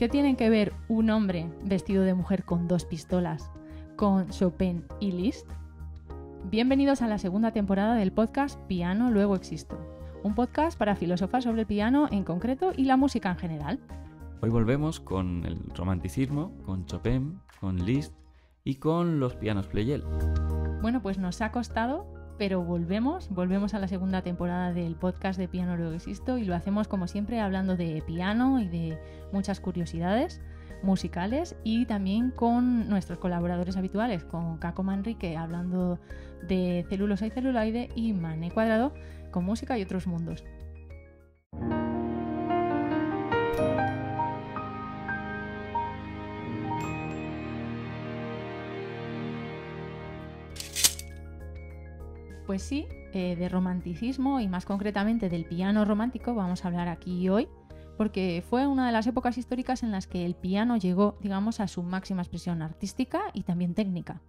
¿Qué tienen que ver un hombre vestido de mujer con 2 pistolas con Chopin y Liszt? Bienvenidos a la segunda temporada del podcast Piano Luego Existo, un podcast para filosofar sobre el piano en concreto y la música en general. Hoy volvemos con el romanticismo, con Chopin, con Liszt y con los pianos Pleyel. Bueno, pues nos ha costado, pero volvemos a la segunda temporada del podcast de Piano Luego Existo y lo hacemos como siempre hablando de piano y de muchas curiosidades musicales y también con nuestros colaboradores habituales, con Caco Manrique hablando de celulosa y celuloide y Mané Cuadrado con música y otros mundos. Pues sí, de romanticismo y más concretamente del piano romántico vamos a hablar aquí hoy, porque fue una de las épocas históricas en las que el piano llegó, digamos, a su máxima expresión artística y también técnica.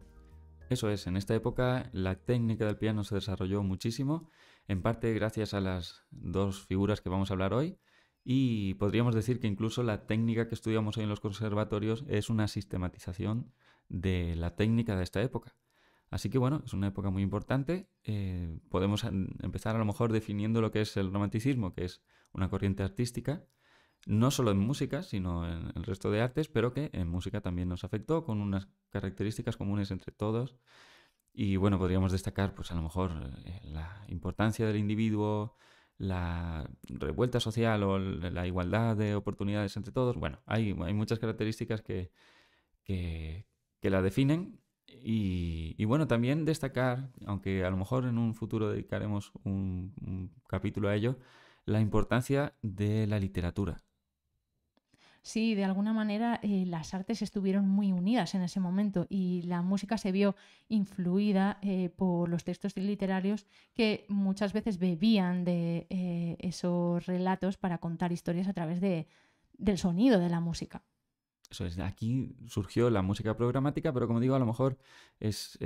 Eso es, en esta época la técnica del piano se desarrolló muchísimo, en parte gracias a las dos figuras que vamos a hablar hoy, y podríamos decir que incluso la técnica que estudiamos hoy en los conservatorios es una sistematización de la técnica de esta época. Así que bueno, es una época muy importante. Podemos empezar a lo mejor definiendo lo que es el romanticismo, que es una corriente artística, no solo en música, sino en el resto de artes, pero que en música también nos afectó con unas características comunes entre todos. Y bueno, podríamos destacar pues a lo mejor la importancia del individuo, la revuelta social o la igualdad de oportunidades entre todos. Bueno, hay muchas características que la definen. Y bueno, también destacar, aunque a lo mejor en un futuro dedicaremos un capítulo a ello, la importancia de la literatura. Sí, de alguna manera las artes estuvieron muy unidas en ese momento y la música se vio influida por los textos literarios que muchas veces bebían de esos relatos para contar historias a través del sonido de la música. Eso es, aquí surgió la música programática, pero como digo, a lo mejor es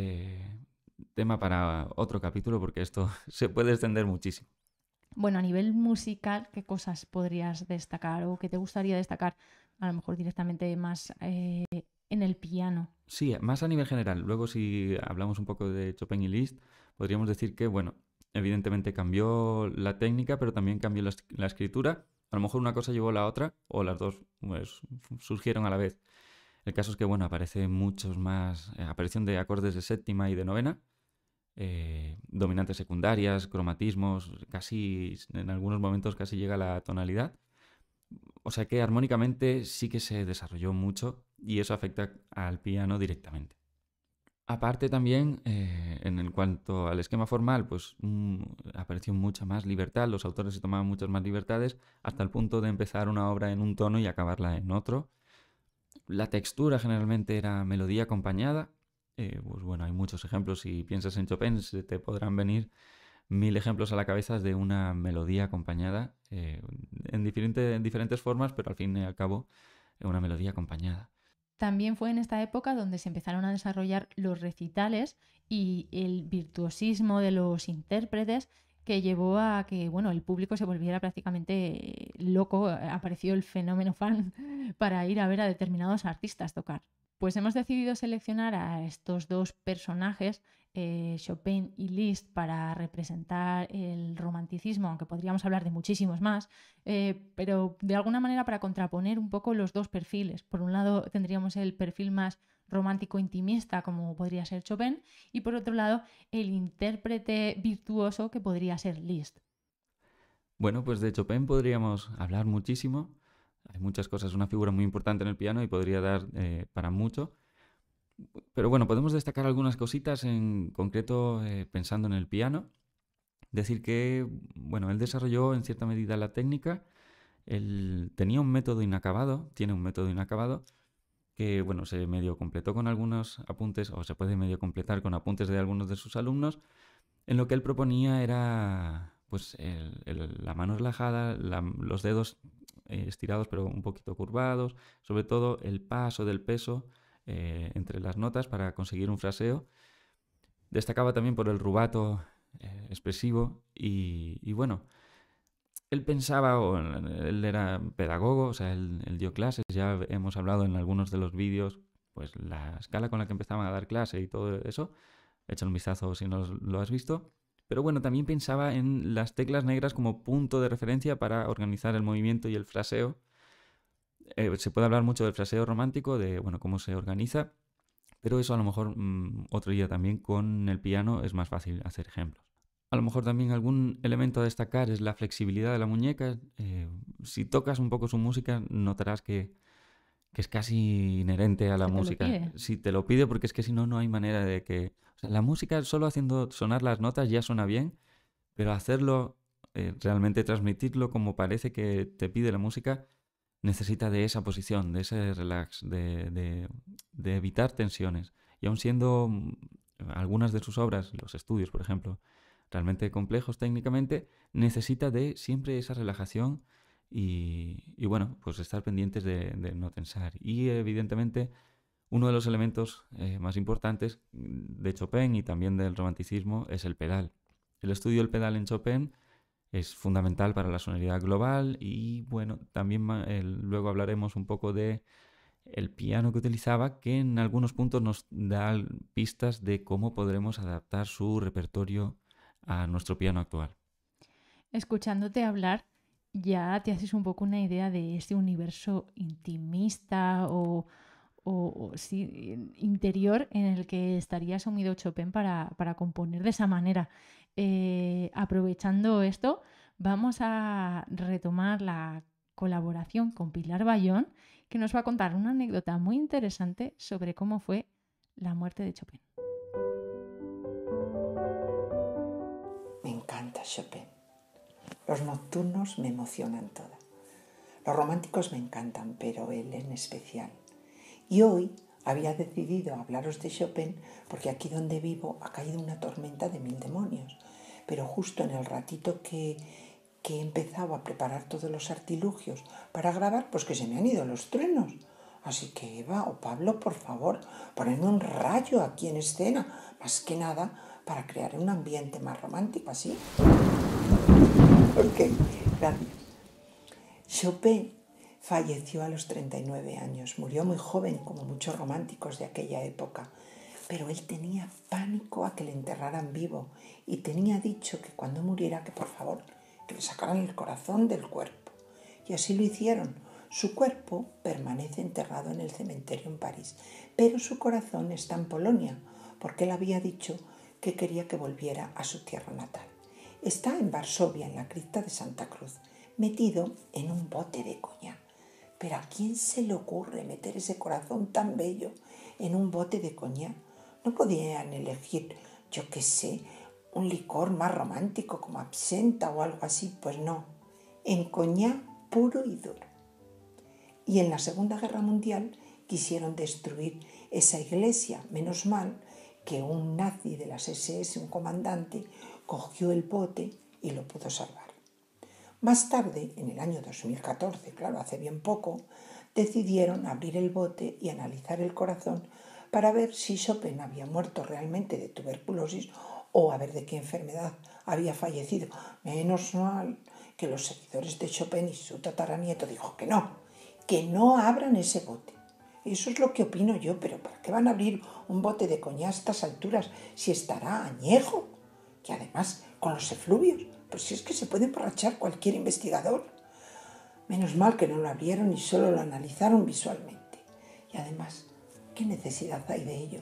tema para otro capítulo porque esto se puede extender muchísimo. Bueno, a nivel musical, ¿qué cosas podrías destacar o qué te gustaría destacar a lo mejor directamente más en el piano? Sí, más a nivel general. Luego, si hablamos un poco de Chopin y Liszt, podríamos decir que, bueno, evidentemente cambió la técnica, pero también cambió la escritura. A lo mejor una cosa llevó a la otra, o las dos pues, surgieron a la vez. El caso es que, bueno, aparece muchos más, aparición de acordes de séptima y de novena, dominantes secundarias, cromatismos, casi, en algunos momentos casi llega a la tonalidad. O sea que armónicamente sí que se desarrolló mucho y eso afecta al piano directamente. Aparte también, en cuanto al esquema formal, pues apareció mucha más libertad, los autores se tomaban muchas más libertades hasta el punto de empezar una obra en un tono y acabarla en otro. La textura generalmente era melodía acompañada. Pues bueno, hay muchos ejemplos. Si piensas en Chopin, se te podrán venir 1000 ejemplos a la cabeza de una melodía acompañada en diferentes formas, pero al fin y al cabo una melodía acompañada. También fue en esta época donde se empezaron a desarrollar los recitales y el virtuosismo de los intérpretes que llevó a que bueno, el público se volviera prácticamente loco. Apareció el fenómeno fan para ir a ver a determinados artistas tocar. Pues hemos decidido seleccionar a estos dos personajes, Chopin y Liszt, para representar el romanticismo, aunque podríamos hablar de muchísimos más, pero de alguna manera para contraponer un poco los dos perfiles. Por un lado tendríamos el perfil más romántico intimista, como podría ser Chopin, y por otro lado el intérprete virtuoso, que podría ser Liszt. Bueno, pues de Chopin podríamos hablar muchísimo. Hay muchas cosas, una figura muy importante en el piano y podría dar para mucho. Pero bueno, podemos destacar algunas cositas en concreto pensando en el piano. Decir que, bueno, él desarrolló en cierta medida la técnica. Él tenía un método inacabado, tiene un método inacabado que, bueno, se medio completó con algunos apuntes, o se puede medio completar con apuntes de algunos de sus alumnos. En lo que él proponía era, pues, la mano relajada, los dedos estirados pero un poquito curvados, sobre todo el paso del peso entre las notas para conseguir un fraseo. Destacaba también por el rubato expresivo y bueno, él pensaba, o él era pedagogo, o sea, él dio clases, ya hemos hablado en algunos de los vídeos, pues la escala con la que empezaban a dar clase y todo eso, echa un vistazo si no lo has visto. Pero bueno, también pensaba en las teclas negras como punto de referencia para organizar el movimiento y el fraseo. Se puede hablar mucho del fraseo romántico, de bueno, cómo se organiza, pero eso a lo mejor otro día también con el piano es más fácil hacer ejemplos. A lo mejor también algún elemento a destacar es la flexibilidad de la muñeca. Si tocas un poco su música, notarás que es casi inherente a la Que te lo música. pide. Si te lo pide, porque es que si no, no hay manera de que... O sea, la música solo haciendo sonar las notas ya suena bien, pero hacerlo, realmente transmitirlo como parece que te pide la música, necesita de esa posición, de ese relax, de evitar tensiones. Y aun siendo algunas de sus obras, los estudios, por ejemplo, realmente complejos técnicamente, necesita de siempre esa relajación y bueno, pues estar pendientes de no tensar. Y evidentemente uno de los elementos más importantes de Chopin y también del romanticismo es el pedal. El estudio del pedal en Chopin es fundamental para la sonoridad global y bueno, también luego hablaremos un poco de el piano que utilizaba, que en algunos puntos nos da pistas de cómo podremos adaptar su repertorio a nuestro piano actual. Escuchándote hablar, ya te haces un poco una idea de ese universo intimista o sí, interior en el que estaría sumido Chopin para componer de esa manera. Aprovechando esto, vamos a retomar la colaboración con Pilar Bayón, que nos va a contar una anécdota muy interesante sobre cómo fue la muerte de Chopin. Me encanta Chopin. Los nocturnos me emocionan toda. Los románticos me encantan, pero él en especial. Y hoy había decidido hablaros de Chopin porque aquí donde vivo ha caído una tormenta de 1000 demonios. Pero justo en el ratito que he empezado a preparar todos los artilugios para grabar, pues que se me han ido los truenos. Así que Eva o Pablo, por favor, ponedme un rayo aquí en escena, más que nada para crear un ambiente más romántico, ¿así? Ok, gracias. Chopin falleció a los 39 años, murió muy joven como muchos románticos de aquella época, pero él tenía pánico a que le enterraran vivo y tenía dicho que cuando muriera que por favor que le sacaran el corazón del cuerpo. Y así lo hicieron. Su cuerpo permanece enterrado en el cementerio en París, pero su corazón está en Polonia, porque él había dicho que quería que volviera a su tierra natal. Está en Varsovia, en la cripta de Santa Cruz, metido en un bote de coñac. Pero ¿a quién se le ocurre meter ese corazón tan bello en un bote de coñac? ¿No podían elegir, yo qué sé, un licor más romántico como absenta o algo así? Pues no, en coñac puro y duro. Y en la Segunda Guerra Mundial quisieron destruir esa iglesia. Menos mal que un nazi de las SS, un comandante, cogió el bote y lo pudo salvar. Más tarde, en el año 2014, claro, hace bien poco, decidieron abrir el bote y analizar el corazón para ver si Chopin había muerto realmente de tuberculosis o a ver de qué enfermedad había fallecido. Menos mal que los seguidores de Chopin y su tataranieto dijo que no abran ese bote. Eso es lo que opino yo, pero ¿para qué van a abrir un bote de coñac a estas alturas si estará añejo? Que además, con los efluvios, pues si es que se puede emborrachar cualquier investigador. Menos mal que no lo abrieron y solo lo analizaron visualmente. Y además, ¿qué necesidad hay de ello?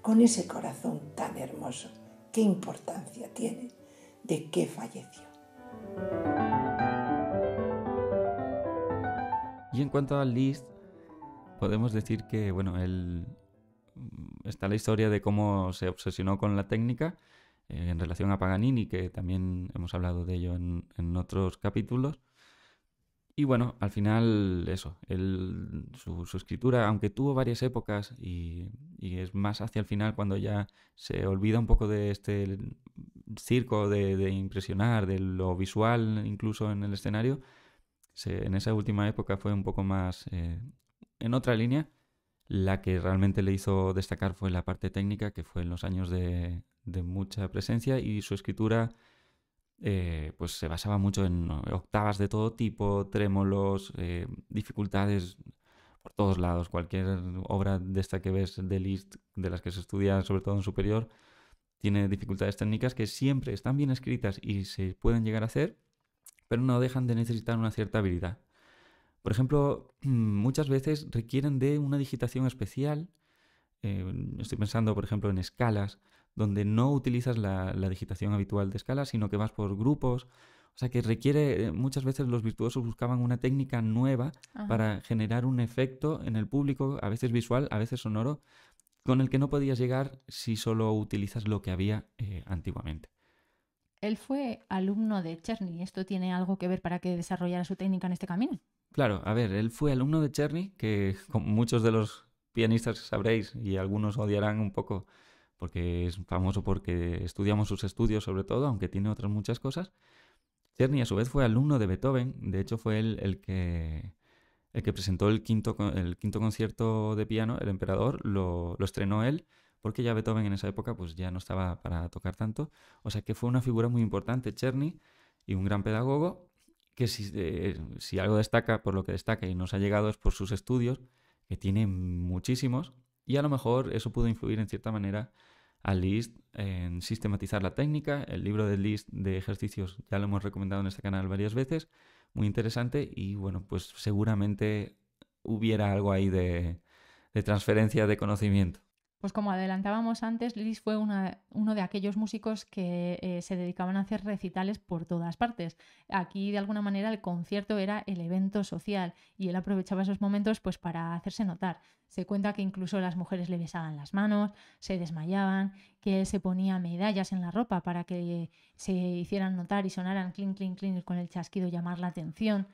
Con ese corazón tan hermoso, ¿qué importancia tiene de qué falleció? Y en cuanto a Liszt, podemos decir que, bueno, está la historia de cómo se obsesionó con la técnica en relación a Paganini, que también hemos hablado de ello en otros capítulos. Y bueno, al final eso, su escritura, aunque tuvo varias épocas y es más hacia el final cuando ya se olvida un poco de este circo de impresionar, de lo visual incluso en el escenario, en esa última época fue un poco más en otra línea. La que realmente le hizo destacar fue la parte técnica, que fue en los años de mucha presencia, y su escritura pues se basaba mucho en octavas de todo tipo, trémolos, dificultades por todos lados. Cualquier obra de esta que ves de Liszt, de las que se estudia sobre todo en superior, tiene dificultades técnicas que siempre están bien escritas y se pueden llegar a hacer, pero no dejan de necesitar una cierta habilidad. Por ejemplo, muchas veces requieren de una digitación especial. Estoy pensando, por ejemplo, en escalas, donde no utilizas la digitación habitual de escalas, sino que vas por grupos. O sea que requiere, muchas veces los virtuosos buscaban una técnica nueva Ajá. para generar un efecto en el público, a veces visual, a veces sonoro, con el que no podías llegar si solo utilizas lo que había antiguamente. Él fue alumno de Czerny. ¿Esto tiene algo que ver para que desarrollara su técnica en este camino? Claro, a ver, él fue alumno de Czerny, que como muchos de los pianistas sabréis y algunos odiarán un poco porque es famoso porque estudiamos sus estudios sobre todo, aunque tiene otras muchas cosas. Czerny a su vez fue alumno de Beethoven, de hecho fue él el que presentó el quinto concierto de piano, El Emperador, lo estrenó él, porque ya Beethoven en esa época pues ya no estaba para tocar tanto, o sea que fue una figura muy importante Czerny y un gran pedagogo, que si algo destaca por lo que destaca y nos ha llegado es por sus estudios, que tiene muchísimos, y a lo mejor eso pudo influir en cierta manera a Liszt en sistematizar la técnica. El libro de Liszt de ejercicios ya lo hemos recomendado en este canal varias veces, muy interesante, y bueno, pues seguramente hubiera algo ahí de transferencia de conocimiento. Pues como adelantábamos antes, Liszt fue uno de aquellos músicos que se dedicaban a hacer recitales por todas partes. Aquí, de alguna manera, el concierto era el evento social y él aprovechaba esos momentos pues, para hacerse notar. Se cuenta que incluso las mujeres le besaban las manos, se desmayaban, que él se ponía medallas en la ropa para que se hicieran notar y sonaran clink, clink, clink con el chasquido, llamar la atención.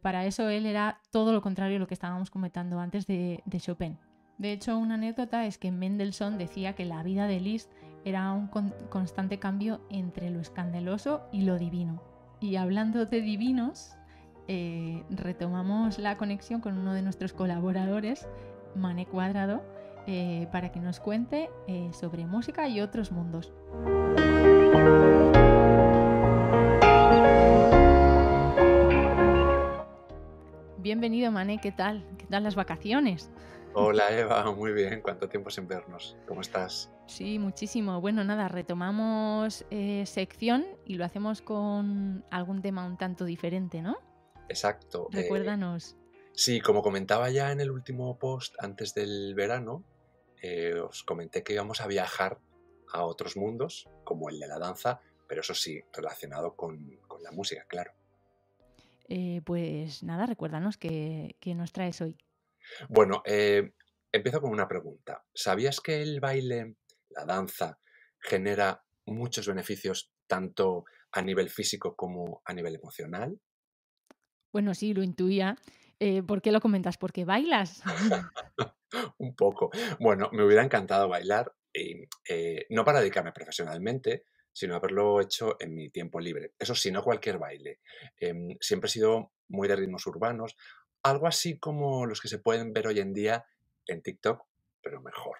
Para eso él era todo lo contrario a lo que estábamos comentando antes de Chopin. De hecho, una anécdota es que Mendelssohn decía que la vida de Liszt era un constante cambio entre lo escandaloso y lo divino. Y hablando de divinos, retomamos la conexión con uno de nuestros colaboradores, Mané Cuadrado, para que nos cuente sobre música y otros mundos. Bienvenido, Mané, ¿qué tal? ¿Qué tal las vacaciones? Hola Eva, muy bien, ¿cuánto tiempo sin vernos? ¿Cómo estás? Sí, muchísimo. Bueno, nada, retomamos sección y lo hacemos con algún tema un tanto diferente, ¿no? Exacto. Recuérdanos. Sí, como comentaba ya en el último post antes del verano, os comenté que íbamos a viajar a otros mundos, como el de la danza, pero eso sí, relacionado con la música, claro. Pues nada, recuérdanos qué nos traes hoy. Bueno, empiezo con una pregunta. ¿Sabías que el baile, la danza, genera muchos beneficios tanto a nivel físico como a nivel emocional? Bueno, sí, lo intuía. ¿Por qué lo comentas? ¿Porque bailas? Un poco. Bueno, me hubiera encantado bailar, y, no para dedicarme profesionalmente, sino haberlo hecho en mi tiempo libre. Eso sí, no cualquier baile. Siempre he sido muy de ritmos urbanos, algo así como los que se pueden ver hoy en día en TikTok, pero mejor.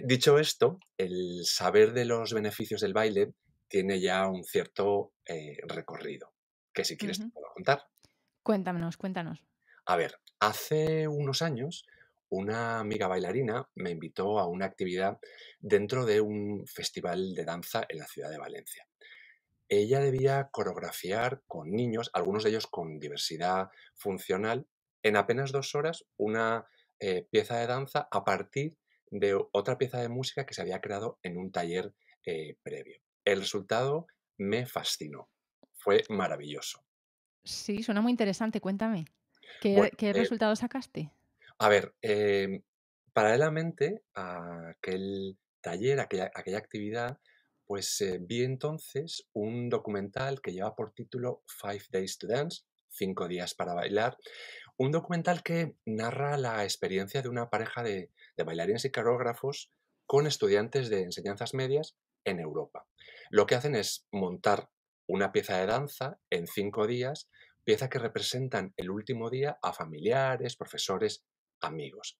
Dicho esto, el saber de los beneficios del baile tiene ya un cierto recorrido, que si quieres te Ujú. puedo contar. Cuéntanos, cuéntanos. A ver, hace unos años una amiga bailarina me invitó a una actividad dentro de un festival de danza en la ciudad de Valencia. Ella debía coreografiar con niños, algunos de ellos con diversidad funcional, en apenas 2 horas una pieza de danza a partir de otra pieza de música que se había creado en un taller previo. El resultado me fascinó, fue maravilloso. Sí, suena muy interesante. Cuéntame. ¿Qué, Bueno, qué resultado sacaste? a ver, paralelamente a aquel taller, aquella actividad, pues vi entonces un documental que lleva por título Five Days to Dance, 5 días para bailar, un documental que narra la experiencia de una pareja de bailarines y coreógrafos con estudiantes de enseñanzas medias en Europa. Lo que hacen es montar una pieza de danza en 5 días, pieza que representan el último día a familiares, profesores, amigos.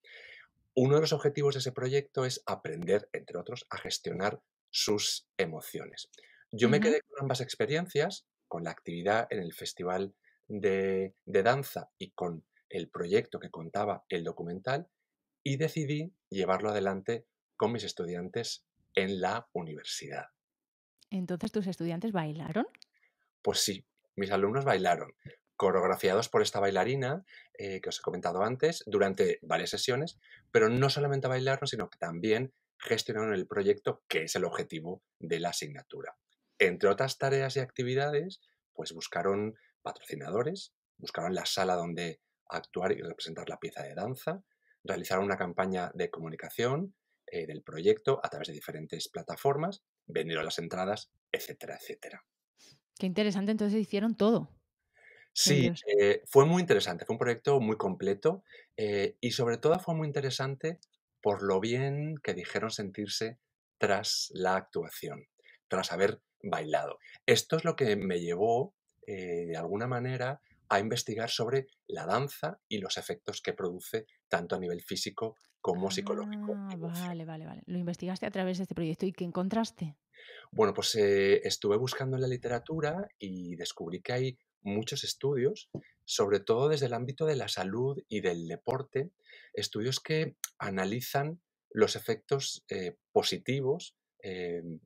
Uno de los objetivos de ese proyecto es aprender, entre otros, a gestionar sus emociones. Yo me Ujú. quedé con ambas experiencias, con la actividad en el festival de danza y con el proyecto que contaba el documental, y decidí llevarlo adelante con mis estudiantes en la universidad. Entonces, ¿tus estudiantes bailaron? Pues sí, mis alumnos bailaron, coreografiados por esta bailarina que os he comentado antes, durante varias sesiones, pero no solamente bailaron, sino que también gestionaron el proyecto, que es el objetivo de la asignatura. Entre otras tareas y actividades, pues buscaron patrocinadores, buscaron la sala donde actuar y representar la pieza de danza, realizaron una campaña de comunicación del proyecto a través de diferentes plataformas, vendieron las entradas, etcétera, etcétera. Qué interesante, entonces hicieron todo Sí, ellos. fue muy interesante, fue un proyecto muy completo, y sobre todo fue muy interesante por lo bien que dijeron sentirse tras la actuación, tras haber bailado. Esto es lo que me llevó, de alguna manera, a investigar sobre la danza y los efectos que produce tanto a nivel físico como psicológico y Ah, vale, emocional. vale, vale. Lo investigaste a través de este proyecto. ¿Y qué encontraste? Bueno, pues estuve buscando en la literatura y descubrí que hay muchos estudios, sobre todo desde el ámbito de la salud y del deporte, estudios que analizan los efectos positivos,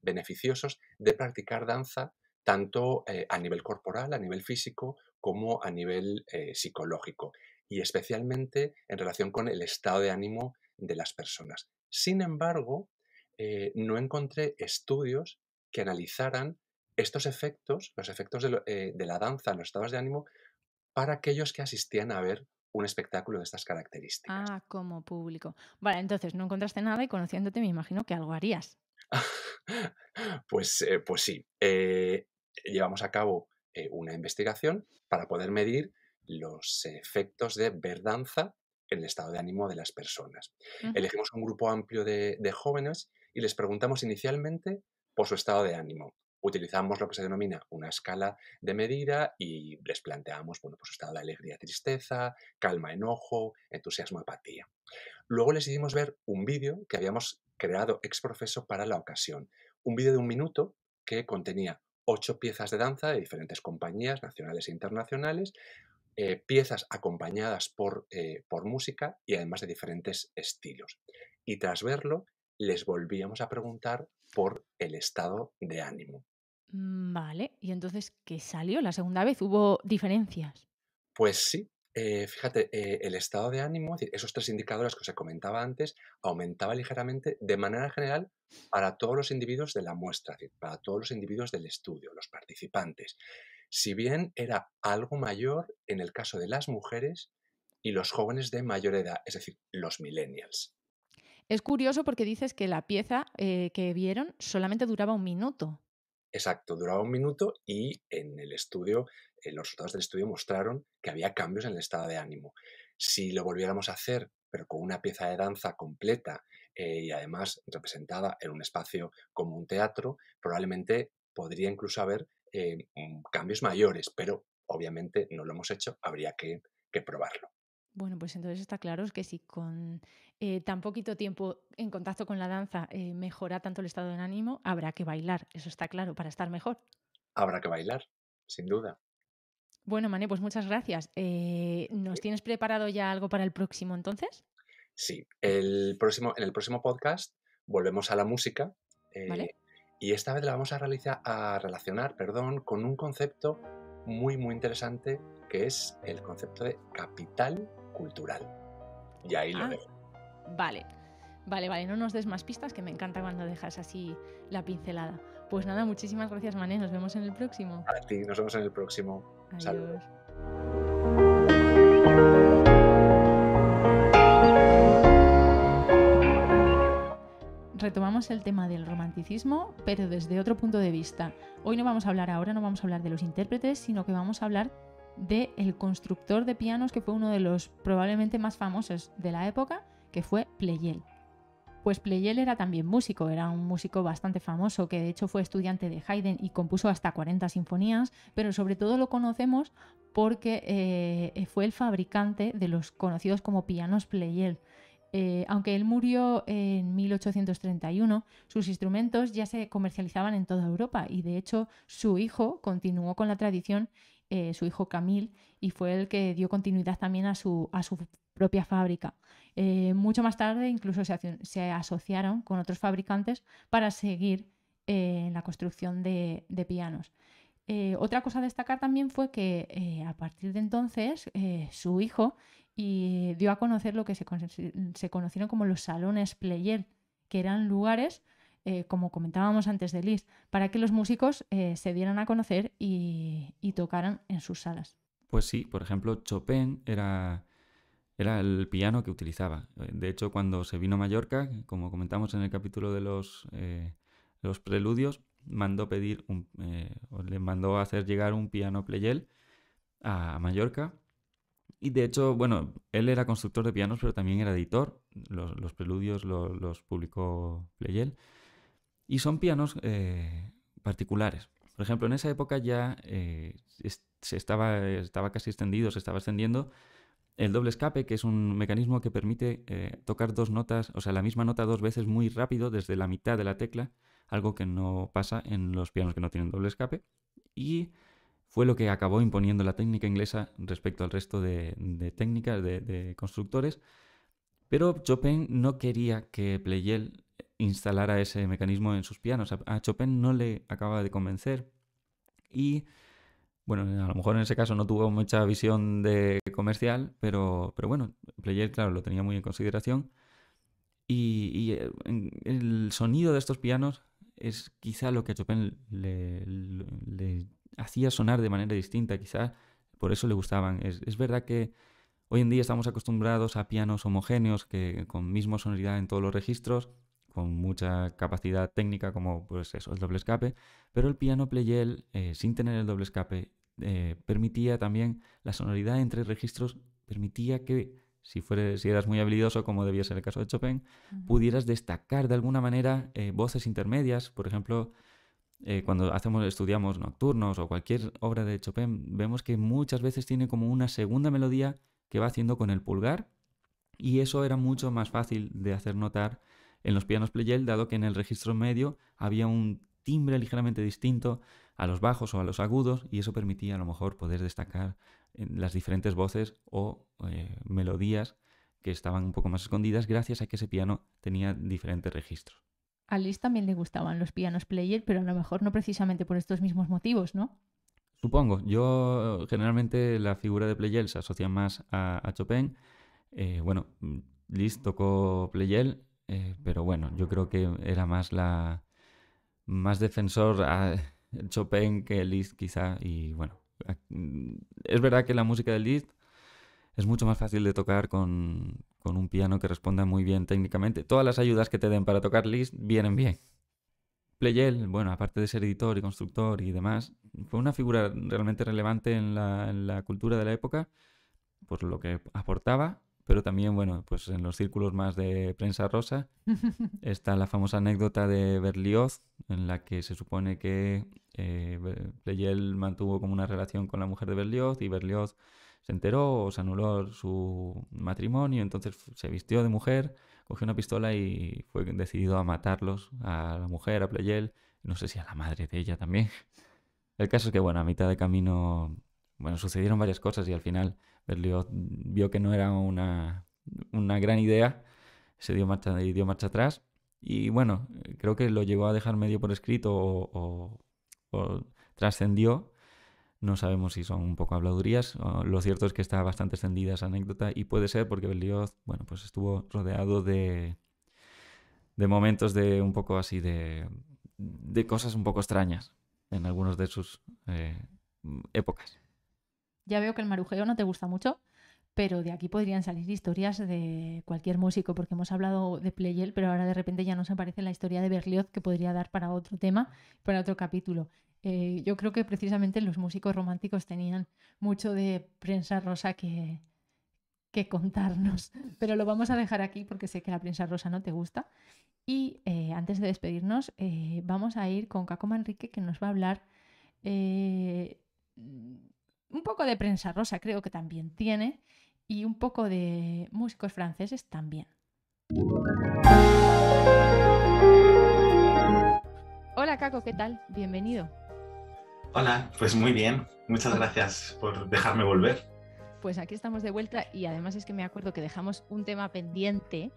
beneficiosos de practicar danza, tanto a nivel corporal, a nivel físico, como a nivel psicológico, y especialmente en relación con el estado de ánimo de las personas. Sin embargo, no encontré estudios que analizaran estos efectos, los efectos de la danza en los estados de ánimo, para aquellos que asistían a ver un espectáculo de estas características. Ah, como público. Vale, entonces no encontraste nada y conociéndote me imagino que algo harías. Pues sí, llevamos a cabo una investigación para poder medir los efectos de ver danza en el estado de ánimo de las personas. Ujú. Elegimos un grupo amplio de jóvenes y les preguntamos inicialmente por su estado de ánimo. Utilizamos lo que se denomina una escala de medida y les planteamos, bueno, pues su estado de alegría, tristeza, calma, enojo, entusiasmo, apatía. Luego les hicimos ver un vídeo que habíamos creado ex profeso para la ocasión. Un vídeo de 1 minuto que contenía 8 piezas de danza de diferentes compañías nacionales e internacionales, piezas acompañadas por música y además de diferentes estilos. Y tras verlo, les volvíamos a preguntar por el estado de ánimo. Vale, y entonces, ¿qué salió la segunda vez? ¿Hubo diferencias? Pues sí, fíjate, el estado de ánimo, es decir, esos 3 indicadores que os he comentado antes, aumentaba ligeramente de manera general para todos los individuos de la muestra, es decir, para todos los individuos del estudio, los participantes. Si bien era algo mayor en el caso de las mujeres y los jóvenes de mayor edad, es decir, los millennials. Es curioso porque dices que la pieza que vieron solamente duraba 1 minuto. Exacto, duraba 1 minuto y en el estudio, los resultados del estudio mostraron que había cambios en el estado de ánimo. Si lo volviéramos a hacer, pero con una pieza de danza completa y además representada en un espacio como un teatro, probablemente podría incluso haber cambios mayores, pero obviamente no lo hemos hecho, habría que probarlo. Bueno, pues entonces está claro que si con tan poquito tiempo en contacto con la danza mejora tanto el estado de ánimo, habrá que bailar, eso está claro, para estar mejor. Habrá que bailar, sin duda. Bueno, Mané, pues muchas gracias. ¿Nos tienes preparado ya algo para el próximo entonces? Sí, en el próximo podcast volvemos a la música ¿Vale? y esta vez la vamos a relacionar, perdón, con un concepto muy, muy interesante que es el concepto de capital cultural. Y ahí lo Ah, dejo. vale. Vale, vale, no nos des más pistas, que me encanta cuando dejas así la pincelada. Pues nada, muchísimas gracias, Mané. Nos vemos en el próximo. A ti, nos vemos en el próximo. Adiós. Saludos. Retomamos el tema del romanticismo, pero desde otro punto de vista. Hoy no vamos a hablar ahora, no vamos a hablar de los intérpretes, sino que vamos a hablar del constructor de pianos que fue uno de los probablemente más famosos de la época, que fue Pleyel. Pues Pleyel era también músico, era un músico bastante famoso que de hecho fue estudiante de Haydn y compuso hasta 40 sinfonías, pero sobre todo lo conocemos porque fue el fabricante de los conocidos como pianos Pleyel. Aunque él murió en 1831, sus instrumentos ya se comercializaban en toda Europa y de hecho su hijo continuó con la tradición, su hijo Camille, y fue el que dio continuidad también a su propia fábrica. Mucho más tarde incluso se asociaron con otros fabricantes para seguir en la construcción de pianos. Otra cosa a destacar también fue que a partir de entonces su hijo dio a conocer lo que se conocieron como los salones Pleyel, que eran lugares, como comentábamos antes de Liszt, para que los músicos se dieran a conocer y tocaran en sus salas. Pues sí, por ejemplo, Chopin era el piano que utilizaba. De hecho, cuando se vino a Mallorca, como comentamos en el capítulo de los preludios, le mandó hacer llegar un piano Pleyel a Mallorca. Y de hecho, bueno, él era constructor de pianos, pero también era editor. Los preludios los publicó Pleyel. Y son pianos particulares. Por ejemplo, en esa época ya estaba casi extendido, se estaba extendiendo el doble escape, que es un mecanismo que permite tocar dos notas, o sea, la misma nota dos veces muy rápido desde la mitad de la tecla, algo que no pasa en los pianos que no tienen doble escape. Y fue lo que acabó imponiendo la técnica inglesa respecto al resto de técnicas de constructores. Pero Chopin no quería que Pleyel instalara ese mecanismo en sus pianos. A Chopin no le acababa de convencer. Y bueno, a lo mejor en ese caso no tuvo mucha visión de comercial, pero bueno, Pleyel, claro, lo tenía muy en consideración. Y el sonido de estos pianos es quizá lo que a Chopin le hacía sonar de manera distinta, quizá por eso le gustaban. Es verdad que hoy en día estamos acostumbrados a pianos homogéneos con misma sonoridad en todos los registros, con mucha capacidad técnica como pues eso, el doble escape, pero el piano Pleyel, sin tener el doble escape, permitía también la sonoridad entre registros, permitía que si eras muy habilidoso, como debía ser el caso de Chopin, pudieras destacar de alguna manera voces intermedias. Por ejemplo, cuando estudiamos nocturnos o cualquier obra de Chopin, vemos que muchas veces tiene como una segunda melodía que va haciendo con el pulgar, y eso era mucho más fácil de hacer notar en los pianos Pleyel, dado que en el registro medio había un timbre ligeramente distinto a los bajos o a los agudos, y eso permitía a lo mejor poder destacar las diferentes voces o melodías que estaban un poco más escondidas gracias a que ese piano tenía diferentes registros. A Liszt también le gustaban los pianos Pleyel, pero a lo mejor no precisamente por estos mismos motivos, ¿no? Supongo. Yo generalmente la figura de Pleyel se asocia más a Chopin. Bueno, Liszt tocó Pleyel, pero bueno, yo creo que era más defensor a Chopin que Liszt quizá. Y bueno, es verdad que la música de Liszt es mucho más fácil de tocar con un piano que responda muy bien técnicamente. Todas las ayudas que te den para tocar Liszt vienen bien. Pleyel, bueno, aparte de ser editor y constructor y demás, fue una figura realmente relevante en la cultura de la época por lo que aportaba, pero también, bueno, pues en los círculos más de prensa rosa está la famosa anécdota de Berlioz, en la que se supone que Pleyel mantuvo como una relación con la mujer de Berlioz y Berlioz se enteró o se anuló su matrimonio, entonces se vistió de mujer, cogió una pistola y fue decidido a matarlos, a la mujer, a Pleyel, no sé si a la madre de ella también. El caso es que, bueno, a mitad de camino, bueno, sucedieron varias cosas y al final Berlioz vio que no era una gran idea, se dio marcha atrás y, bueno, creo que lo llegó a dejar medio por escrito o trascendió. No sabemos si son un poco habladurías. Lo cierto es que está bastante extendida esa anécdota y puede ser porque Berlioz, bueno, pues estuvo rodeado de momentos de un poco así de cosas un poco extrañas en algunas de sus épocas. Ya veo que el marujeo no te gusta mucho, pero de aquí podrían salir historias de cualquier músico, porque hemos hablado de Pleyel, pero ahora de repente ya nos aparece la historia de Berlioz, que podría dar para otro tema, para otro capítulo. Yo creo que precisamente los músicos románticos tenían mucho de prensa rosa que contarnos, pero lo vamos a dejar aquí porque sé que la prensa rosa no te gusta. Y antes de despedirnos, vamos a ir con Caco Manrique, que nos va a hablar un poco de prensa rosa, creo que también tiene, y un poco de músicos franceses también. Hola Caco, ¿qué tal? Bienvenido. Hola, pues muy bien. Muchas gracias por dejarme volver. Pues aquí estamos de vuelta y además es que me acuerdo que dejamos un tema pendiente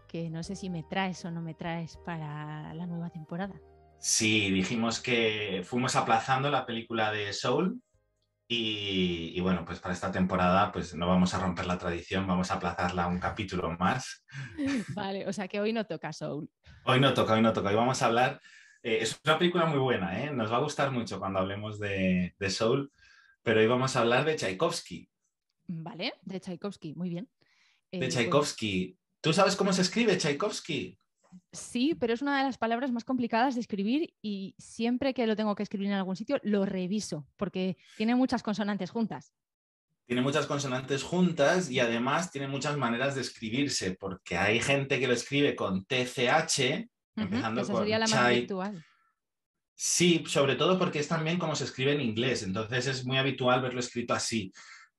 que no sé si me traes o no me traes para la nueva temporada. Sí, dijimos que fuimos aplazando la película de Soul y bueno, pues para esta temporada pues no vamos a romper la tradición, vamos a aplazarla un capítulo más. Vale, o sea que hoy no toca Soul. Hoy no toca, hoy vamos a hablar, es una película muy buena, ¿eh? Nos va a gustar mucho cuando hablemos de Soul, pero hoy vamos a hablar de Tchaikovsky. Vale, de Tchaikovsky, muy bien. De Pues Tchaikovsky. ¿Tú sabes cómo se escribe Tchaikovsky? sí, pero es una de las palabras más complicadas de escribir y siempre que lo tengo que escribir en algún sitio lo reviso porque tiene muchas consonantes juntas. Tiene muchas consonantes juntas y además tiene muchas maneras de escribirse, porque hay gente que lo escribe con TCH, Que empezando esa sería con la más chai. habitual. Sí, sobre todo porque es también como se escribe en inglés, entonces es muy habitual verlo escrito así.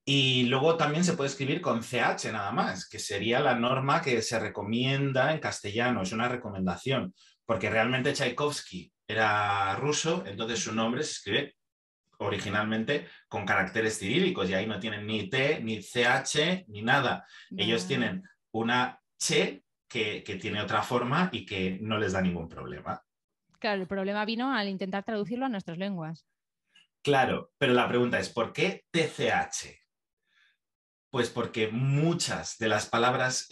Y luego también se puede escribir con CH nada más, que sería la norma que se recomienda en castellano, es una recomendación, porque realmente Tchaikovsky era ruso, entonces su nombre se escribe originalmente con caracteres cirílicos y ahí no tienen ni T, ni CH, ni nada. Ellos Vale. tienen una Ch que tiene otra forma y que no les da ningún problema. Claro, el problema vino al intentar traducirlo a nuestras lenguas. Claro, pero la pregunta es, ¿por qué TCH? Pues porque muchas de las palabras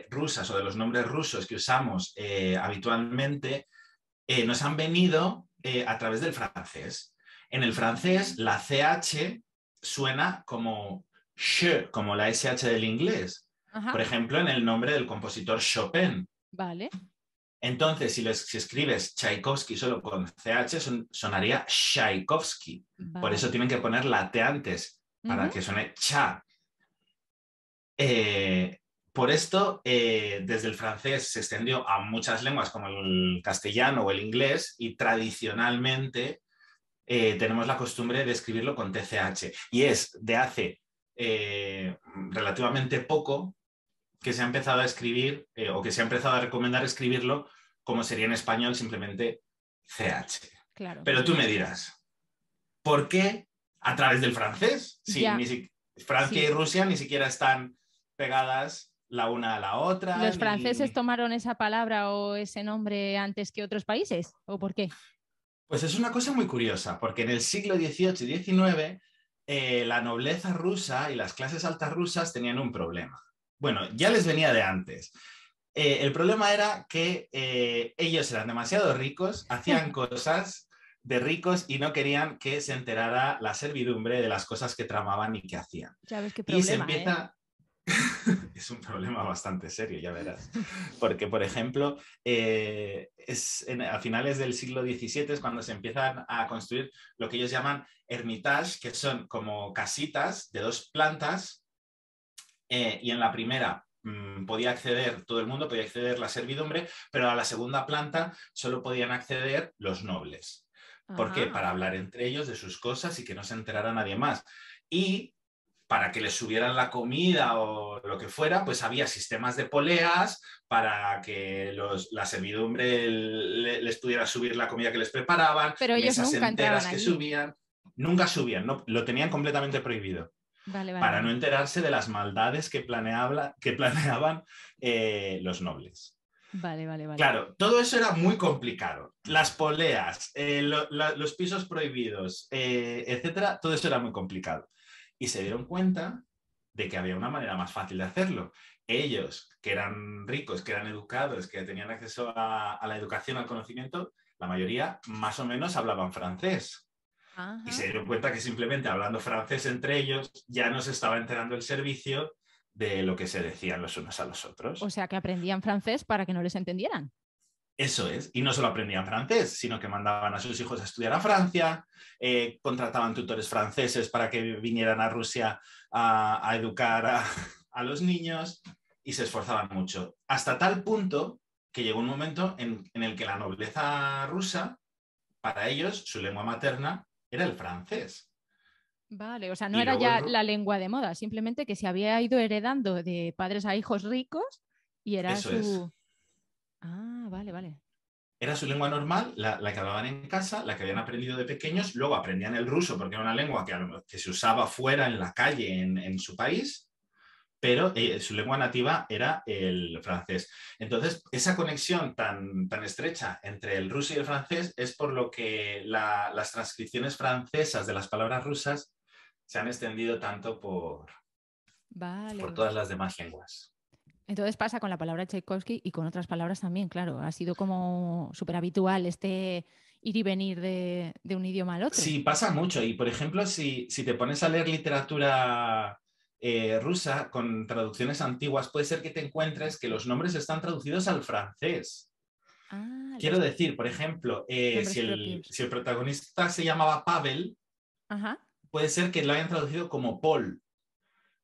rusas o de los nombres rusos que usamos habitualmente nos han venido a través del francés. En el francés, la CH suena como sh, como la SH del inglés. Ajá, Por ejemplo, en el nombre del compositor Chopin. vale. Entonces, si escribes Tchaikovsky solo con CH, sonaría Tchaikovsky. Por eso Vale. tienen que poner la T antes, para Ujú. que suene cha. Por esto, desde el francés se extendió a muchas lenguas como el castellano o el inglés y tradicionalmente tenemos la costumbre de escribirlo con TCH. Y es de hace relativamente poco que se ha empezado a escribir o que se ha empezado a recomendar escribirlo como sería en español simplemente CH. Claro, más Pero tú me sencillo. dirás, ¿por qué a través del francés? Sí, Ya, Francia y sí. Rusia ni siquiera están pegadas la una a la otra, ¿Los franceses tomaron esa palabra o ese nombre antes que otros países? ¿O por qué? Pues es una cosa muy curiosa, porque en el siglo XVIII y XIX la nobleza rusa y las clases altas rusas tenían un problema. Bueno, ya les venía de antes. El problema era que ellos eran demasiado ricos, hacían cosas de ricos y no querían que se enterara la servidumbre de las cosas que tramaban y que hacían. Ya ves qué Y se problema, ¿eh? empieza... Es un problema bastante serio, ya verás. Porque, por ejemplo, a finales del siglo XVII es cuando se empiezan a construir lo que ellos llaman ermitage, que son como casitas de 2 plantas, y en la primera podía acceder todo el mundo, podía acceder la servidumbre, pero a la segunda planta solo podían acceder los nobles. ¿Por qué? Ajá. Para hablar entre ellos de sus cosas y que no se enterara nadie más. Y para que les subieran la comida o lo que fuera, pues había sistemas de poleas para que la servidumbre les pudiera subir la comida que les preparaban, Pero ellos mesas nunca entraban enteras que allí. subían. Nunca subían, no, lo tenían completamente prohibido Vale, vale, para no vale. enterarse de las maldades que planeaban los nobles. Vale, vale, vale. Claro, todo eso era muy complicado. Las poleas, los pisos prohibidos, etcétera, todo eso era muy complicado. Y se dieron cuenta de que había una manera más fácil de hacerlo. Ellos, que eran ricos, que eran educados, que tenían acceso a la educación, al conocimiento, la mayoría más o menos hablaban francés. Y Ajá. se dieron cuenta que simplemente hablando francés entre ellos ya no se estaba enterando el servicio de lo que se decían los unos a los O otros. sea que aprendían francés para que no les entendieran. Eso es, y no solo aprendían francés, sino que mandaban a sus hijos a estudiar a Francia, contrataban tutores franceses para que vinieran a Rusia a educar a los niños y se esforzaban mucho. Hasta tal punto que llegó un momento en el que la nobleza rusa, para ellos, su lengua materna era el francés. Vale, o sea, no Y era luego ya la lengua de moda, simplemente que se había ido heredando de padres a hijos ricos Y era Eso es. su... Ah, vale, vale. Era su lengua normal, la que hablaban en casa, la que habían aprendido de pequeños, luego aprendían el ruso porque era una lengua que se usaba fuera en la calle en su país, pero su lengua nativa era el francés. Entonces, esa conexión tan estrecha entre el ruso y el francés es por lo que las transcripciones francesas de las palabras rusas se han extendido tanto por Vale. todas las demás lenguas. Entonces pasa con la palabra Tchaikovsky y con otras palabras también, claro. Ha sido como súper habitual este ir y venir de un idioma al otro. Sí, pasa mucho. Y, por ejemplo, si te pones a leer literatura rusa con traducciones antiguas, puede ser que te encuentres que los nombres están traducidos al francés. Ah, Quiero los decir, por ejemplo, nombres si propios. el protagonista se llamaba Pavel, Ajá. puede ser que lo hayan traducido como Paul.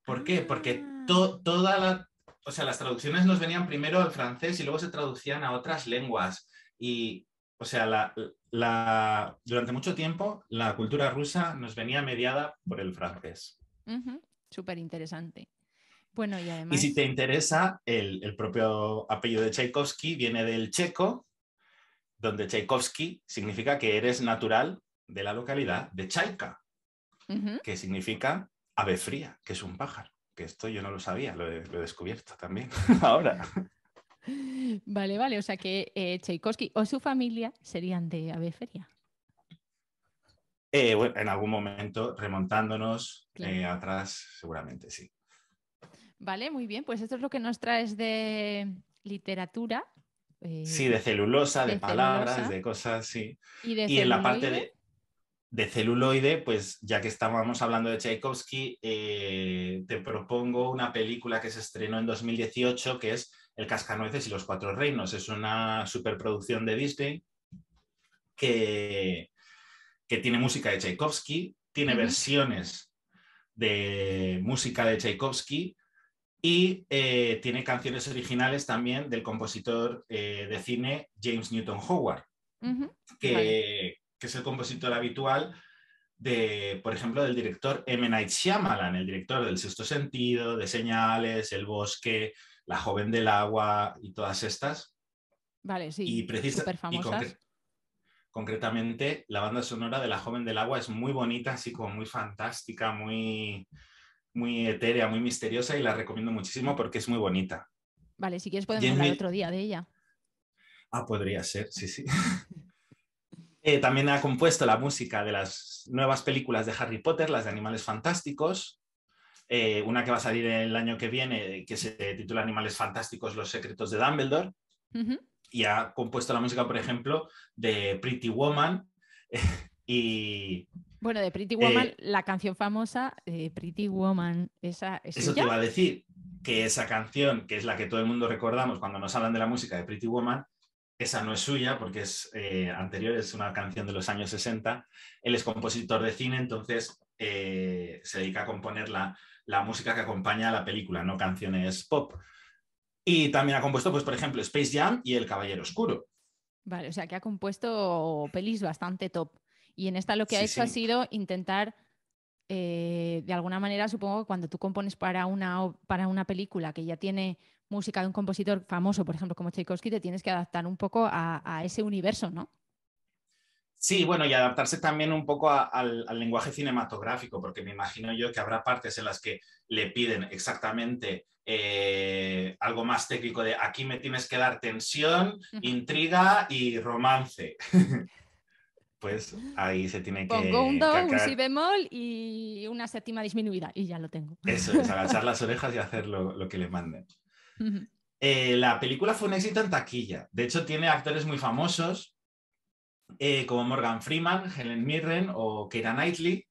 ¿Por qué? Porque Ah, o sea, las traducciones nos venían primero al francés y luego se traducían a otras lenguas. Y, o sea, durante mucho tiempo la cultura rusa nos venía mediada por el francés. súper interesante. Bueno, y Y si además, te interesa, el propio apellido de Tchaikovsky viene del checo, donde Tchaikovsky significa que eres natural de la localidad de Chaika, ujú, que significa ave fría, que es un pájaro. Que esto yo no lo sabía, lo he descubierto también ahora. vale, vale. O sea que Tchaikovsky o su familia serían de ave feria. Bueno, en algún momento, remontándonos Claro. atrás, seguramente sí. Vale, muy bien. Pues esto es lo que nos traes de literatura, Sí, de celulosa, de de palabras, celulosa de cosas, sí. y de Y en la parte celuloide. de celuloide, pues ya que estábamos hablando de Tchaikovsky, te propongo una película que se estrenó en 2018, que es El Cascanueces y los Cuatro Reinos. Es una superproducción de Disney que tiene música de Tchaikovsky, tiene Ujú, versiones de música de Tchaikovsky y tiene canciones originales también del compositor de cine James Newton Howard, ujú. Vale. que es el compositor habitual de, por ejemplo, del director M. Night Shyamalan, el director del Sexto Sentido, de Señales, El Bosque, La Joven del Agua y todas estas. Vale, sí, Y, súper famosas. concretamente, la banda sonora de La Joven del Agua es muy bonita, así como muy fantástica, muy etérea, muy misteriosa y la recomiendo muchísimo porque es muy bonita. Vale, si quieres podemos hablar James... otro día de ella. podría ser, sí, sí. También ha compuesto la música de las nuevas películas de Harry Potter, las de Animales Fantásticos, una que va a salir el año que viene, que se titula Animales Fantásticos, los secretos de Dumbledore, Ujú. y ha compuesto la música, por ejemplo, de Pretty Woman y... Bueno, de Pretty Woman, la canción famosa, Pretty Woman, ¿esa es Eso te suya? iba a decir, que esa canción, que es la que todo el mundo recordamos cuando nos hablan de la música de Pretty Woman, esa no es suya porque es anterior, es una canción de los años 60. Él es compositor de cine, entonces se dedica a componer la música que acompaña a la película, no canciones pop. Y también ha compuesto, pues, por ejemplo, Space Jam y El Caballero Oscuro. Vale, o sea que ha compuesto pelis bastante top. Y en esta lo que ha Sí, hecho ha sí. sido intentar, de alguna manera, supongo que cuando tú compones para una película que ya tiene música de un compositor famoso, por ejemplo, como Tchaikovsky, te tienes que adaptar un poco a ese universo, ¿no? Sí, bueno, y adaptarse también un poco al lenguaje cinematográfico, porque me imagino yo que habrá partes en las que le piden exactamente algo más técnico de aquí me tienes que dar tensión, Ujú. intriga y romance. Pues ahí se tiene Pongo un que do, un si aclarar. bemol y una séptima disminuida y ya lo tengo. Eso es, agachar las orejas y hacer lo que le manden. Ujú. La película fue un éxito en taquilla. De hecho, tiene actores muy famosos como Morgan Freeman, Helen Mirren o Keira Knightley.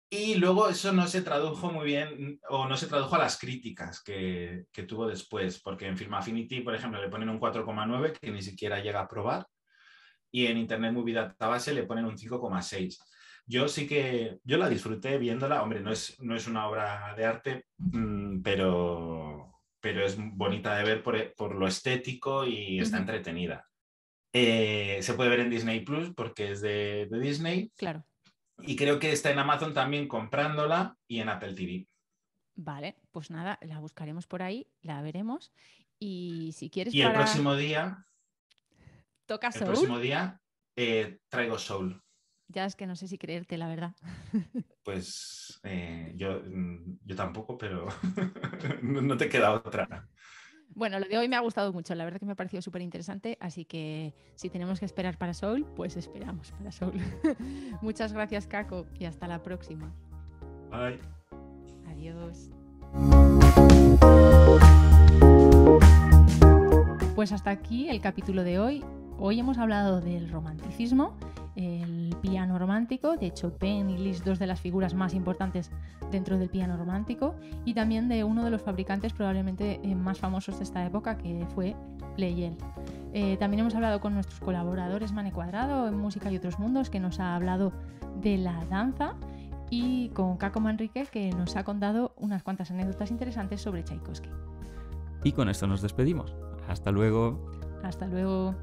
Y luego eso no se tradujo muy bien o no se tradujo a las críticas que tuvo después, porque en Film Affinity, por ejemplo, le ponen un 4,9 que ni siquiera llega a probar y en Internet Movie Database le ponen un 5,6. Yo la disfruté viéndola, hombre, no es una obra de arte, pero es bonita de ver por lo estético y está Ujú. entretenida. Se puede ver en Disney Plus porque es de Disney. Claro. Y creo que está en Amazon también comprándola y en Apple TV. Vale, pues nada, la buscaremos por ahí, la veremos. Y si quieres Y el próximo día, toca el Soul. próximo día traigo Soul. Ya es que no sé si creerte, la verdad. Pues yo tampoco, pero no te queda otra. Bueno, lo de hoy me ha gustado mucho, la verdad que me ha parecido súper interesante, así que si tenemos que esperar para Soul, pues esperamos para Soul. Muchas gracias, Kako, y hasta la próxima. Bye. Adiós. Pues hasta aquí el capítulo de hoy. Hoy hemos hablado del romanticismo, el piano romántico, de Chopin y Liszt, dos de las figuras más importantes dentro del piano romántico, y también de uno de los fabricantes probablemente más famosos de esta época, que fue Pleyel. También hemos hablado con nuestros colaboradores Mane Cuadrado en Música y Otros Mundos, que nos ha hablado de la danza, y con Kako Manrique, que nos ha contado unas cuantas anécdotas interesantes sobre Tchaikovsky. Y con esto nos despedimos. Hasta luego. Hasta luego.